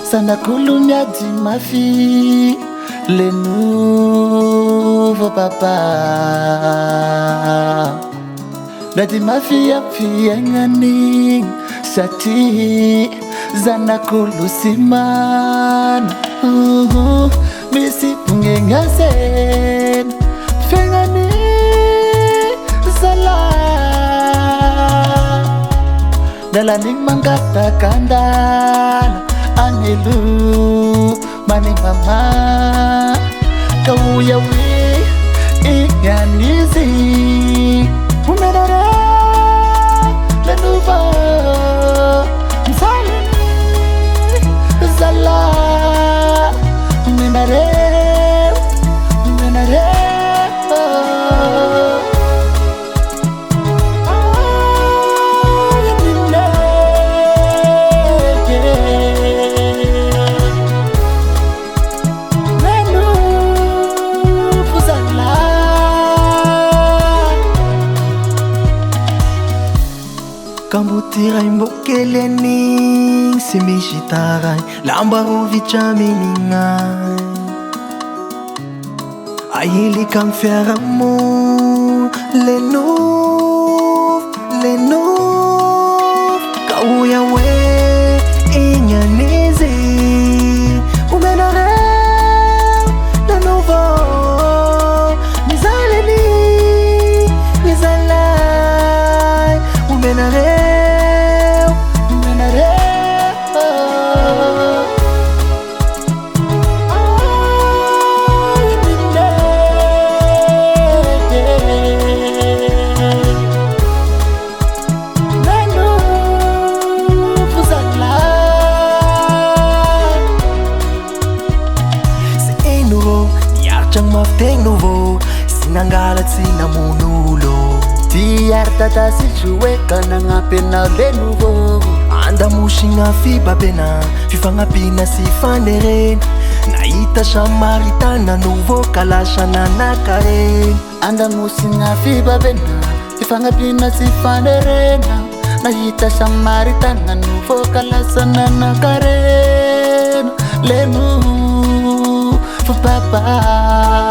Sanakulu miady mafy le nouveau papa. Miady mafy ampiaignany satria zanakulu sy mana. Misy ponegna zeny fiaignany zalahy. Dalan'igny mangataka andala anelo mani mama ka uya we iganizi umenare le nouveau msalini zala umenare Kambutiray mbokeleni sy misy taray lamba rovitra miningay ahily kam fiaramo le nouveau ka uya we ignanizy umenareo le nouveau mizaleni mizalay umenareo. Niartragny mafiteny nouveau sy nangalatsy namono olo. Tiary tata sy joué ka nagnampy anao le nouveau. Andamosigna fibabena fifagnampiana sy fanerena nahita samaritana nouveau ka lasa nanakarena. Andamosigna fibabena fifagnampiana sy fanerena nahita samaritana nouveau ka lasa nanakarena. Le nouveau papa.